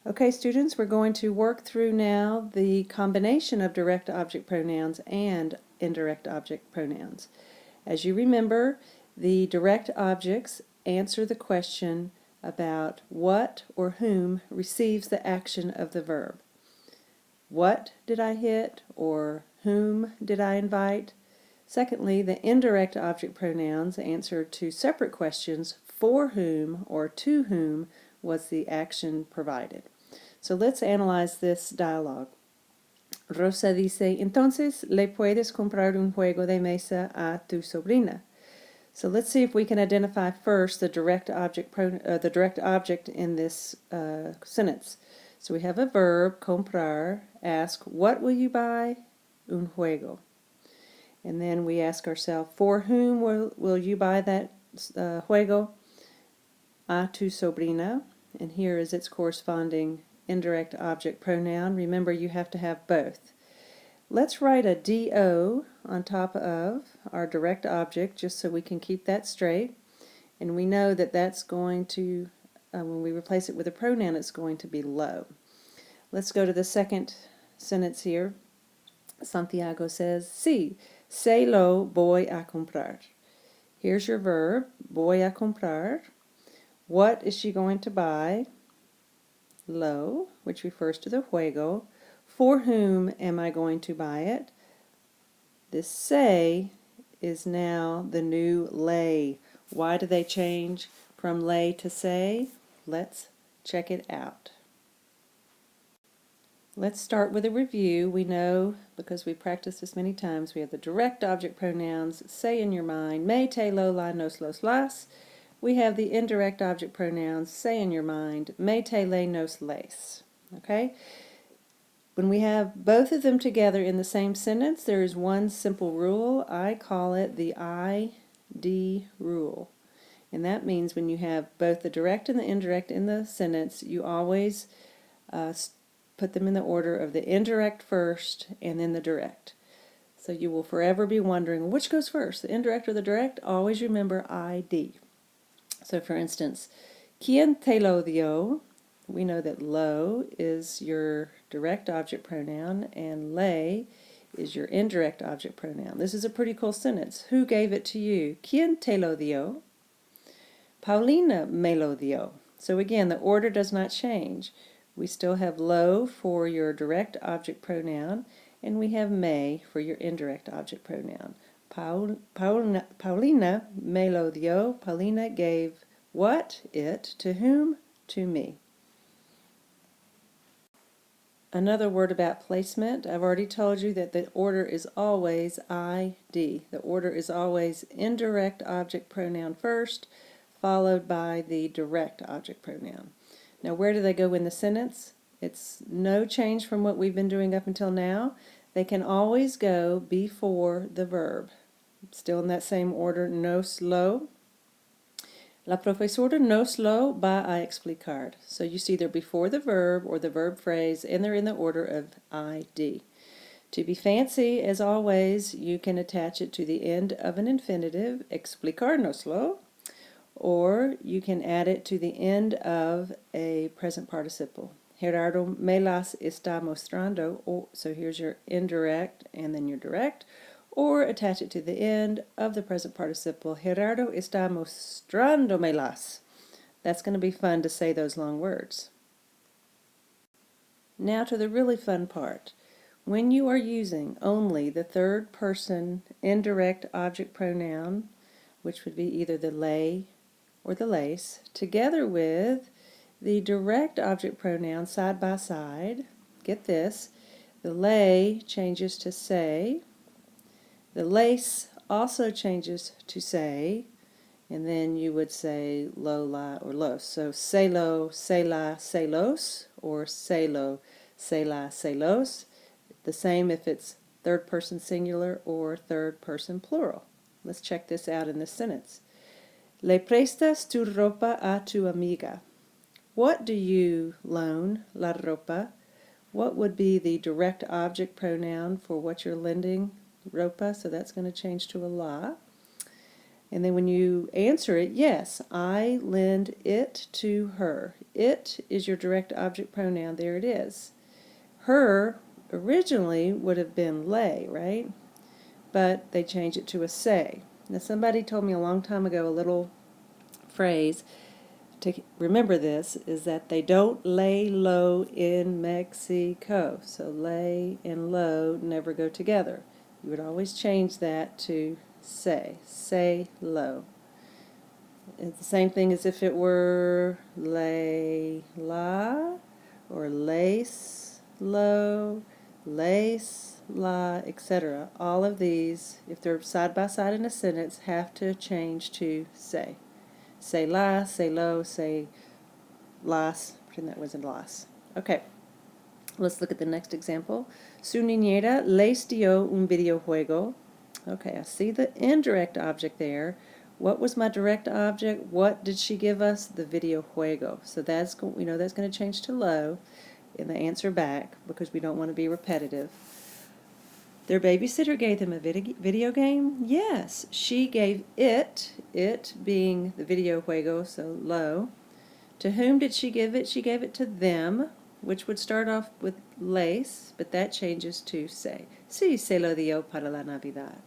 Okay, students, we're going to work through now the combination of direct object pronouns and indirect object pronouns. As you remember, the direct objects answer the question about what or whom receives the action of the verb. What did I hit, or whom did I invite? Secondly, the indirect object pronouns answer two separate questions: for whom or to whom was the action provided. So let's analyze this dialogue. Rosa dice, entonces le puedes comprar un juego de mesa a tu sobrina. So let's see if we can identify first the direct object in this sentence. So we have a verb, comprar, ask, what will you buy? Un juego. And then we ask ourselves, for whom will you buy that juego? A tu sobrina. And here is its corresponding indirect object pronoun. Remember, you have to have both. Let's write a DO on top of our direct object just so we can keep that straight. And we know that that's going to, when we replace it with a pronoun, it's going to be lo. Let's go to the second sentence here. Santiago says, sí, se lo voy a comprar. Here's your verb, voy a comprar. What is she going to buy? Lo, which refers to the juego. For whom am I going to buy it? This se is now the new lay. Why do they change from lay to se? Let's check it out. Let's start with a review. We know, because we practiced this many times, we have the direct object pronouns, say in your mind, me, te, lo, la, nos, los, las. We have the indirect object pronouns, say in your mind, me, te, le, nos, les. Okay? When we have both of them together in the same sentence, there is one simple rule. I call it the ID rule. And that means when you have both the direct and the indirect in the sentence, you always put them in the order of the indirect first and then the direct. So you will forever be wondering, which goes first, the indirect or the direct? Always remember ID. So for instance, ¿Quién te lo dio? We know that lo is your direct object pronoun and le is your indirect object pronoun. This is a pretty cool sentence. Who gave it to you? ¿Quién te lo dio? Paulina me lo dio. So again, the order does not change. We still have lo for your direct object pronoun, and we have me for your indirect object pronoun. Paulina me lo dio. Paulina gave what? It. To whom? To me. Another word about placement. I've already told you that the order is always ID. The order is always indirect object pronoun first, followed by the direct object pronoun. Now, where do they go in the sentence? It's no change from what we've been doing up until now. They can always go before the verb. Still in that same order, nos lo. La profesora nos lo va a explicar. So you see they're before the verb or the verb phrase, and they're in the order of ID. To be fancy, as always, you can attach it to the end of an infinitive, explicarnoslo, or you can add it to the end of a present participle. Gerardo me las está mostrando. So here's your indirect and then your direct. Or attach it to the end of the present participle. Gerardo está mostrándome las. That's going to be fun to say those long words. Now to the really fun part. When you are using only the third person indirect object pronoun, which would be either the lay or the lace, together with the direct object pronoun side by side, get this, the lay changes to say, the lace also changes to say, and then you would say lo, la, or los. So say lo, say la, say los, or say lo, say la, say los. The same if it's third person singular or third person plural. Let's check this out in this sentence. Le prestas tu ropa a tu amiga. What do you loan, la ropa? What would be the direct object pronoun for what you're lending? Ropa, so that's going to change to a la. And then when you answer it, yes, I lend it to her. It is your direct object pronoun. There it is. Her originally would have been lay, right? But they changed it to a say. Now somebody told me a long time ago a little phrase to remember this is that they don't lay low in Mexico. So lay and low never go together. You would always change that to say low. It's the same thing as if it were lay la or lace low, lace la, etc. All of these, if they're side by side in a sentence, have to change to say. Say la, say lo, say las. Pretend that wasn't las. Okay, let's look at the next example. Su niñera les dio un videojuego. Okay, I see the indirect object there. What was my direct object? What did she give us? The videojuego. So that's, we know that's going to change to lo in the answer back because we don't want to be repetitive. Their babysitter gave them a video game? Yes, she gave it being the videojuego, so lo. To whom did she give it? She gave it to them, which would start off with les, but that changes to say. Sí, se lo dio para la Navidad.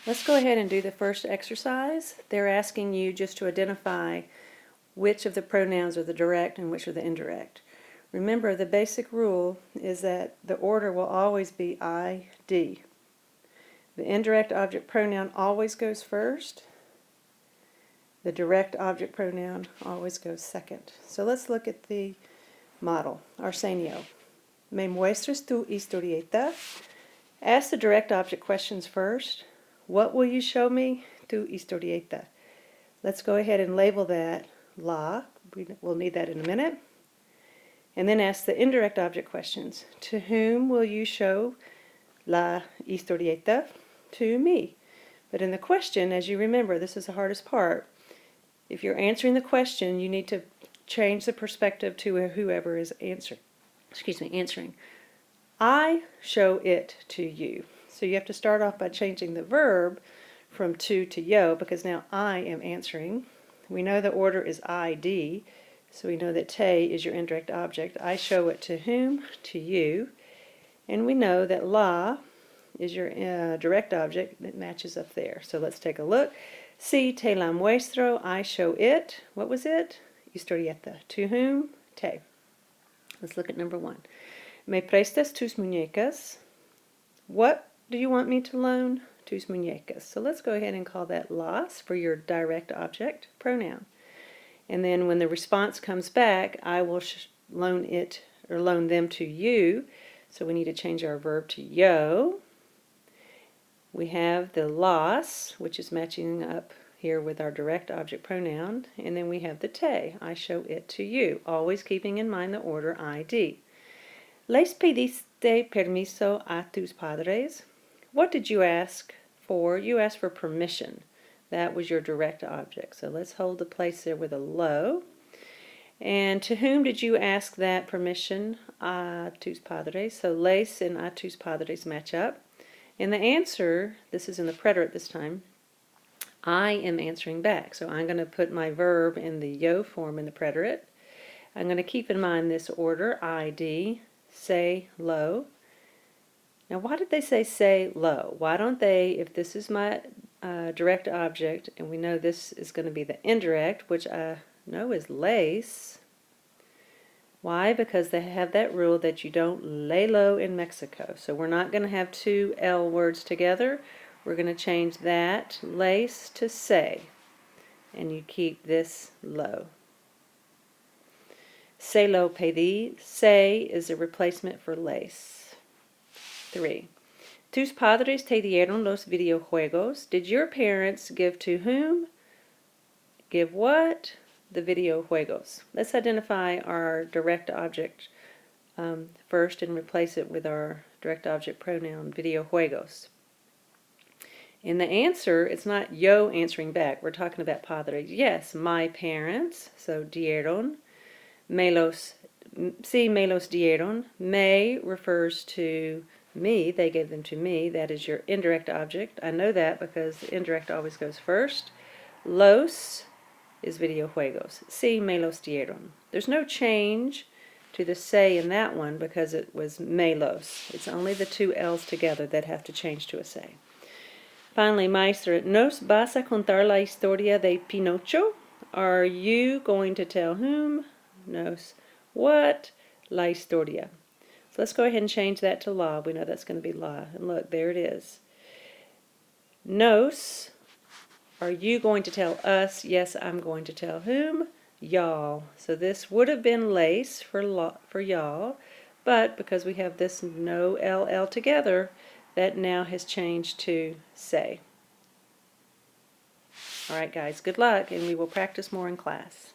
Let's go ahead and do the first exercise. They're asking you just to identify which of the pronouns are the direct and which are the indirect. Remember, the basic rule is that the order will always be ID. The indirect object pronoun always goes first. The direct object pronoun always goes second. So let's look at the model. Arsenio. ¿Me muestras tu historieta? Ask the direct object questions first. What will you show me? Tu historieta. Let's go ahead and label that la. We'll need that in a minute. And then ask the indirect object questions. To whom will you show la historieta? To me. But in the question, as you remember, this is the hardest part. If you're answering the question, you need to change the perspective to whoever is answering. I show it to you. So you have to start off by changing the verb from to yo because now I am answering. We know the order is ID. So we know that te is your indirect object. I show it to whom? To you. And we know that la is your direct object that matches up there. So let's take a look. Si te la muestro, I show it. What was it? Historieta. To whom? Te. Let's look at number 1. ¿Me prestas tus muñecas? What do you want me to loan? Tus muñecas. So let's go ahead and call that las for your direct object pronoun. And then when the response comes back, I will loan it or loan them to you. So we need to change our verb to yo. We have the las, which is matching up here with our direct object pronoun. And then we have the te, I show it to you, always keeping in mind the order ID. ¿Les pediste permiso a tus padres? What did you ask for? You asked for permission. That was your direct object. So let's hold the place there with a lo. And to whom did you ask that permission? A tus padres. So les and a tus padres match up. And the answer, this is in the preterite this time, I am answering back. So I'm going to put my verb in the yo form in the preterite. I'm going to keep in mind this order, ID, say lo. Now why did they say lo? Why don't they, if this is my direct object, and we know this is going to be the indirect, which I know is lace. Why? Because they have that rule that you don't lay low in Mexico. So we're not going to have two L words together. We're going to change that lace to say. And you keep this low. Se lo pedí. Say is a replacement for lace. 3. ¿Tus padres te dieron los videojuegos? Did your parents give to whom? Give what? The videojuegos. Let's identify our direct object first and replace it with our direct object pronoun, videojuegos. In the answer, it's not yo answering back. We're talking about padres. Yes, my parents. So dieron. Me los dieron. Me refers to me, they gave them to me. That is your indirect object. I know that because the indirect always goes first. Los is videojuegos. Sí, me los dieron. There's no change to the say in that one because it was me los. It's only the two L's together that have to change to a say. Finally, Maestra, ¿nos vas a contar la historia de Pinocho? Are you going to tell whom? Nos what? La historia. So let's go ahead and change that to la. We know that's going to be la. And look, there it is. Nos, are you going to tell us? Yes, I'm going to tell whom? Y'all. So this would have been lace for y'all, but because we have this no LL together, that now has changed to say. All right, guys, good luck, and we will practice more in class.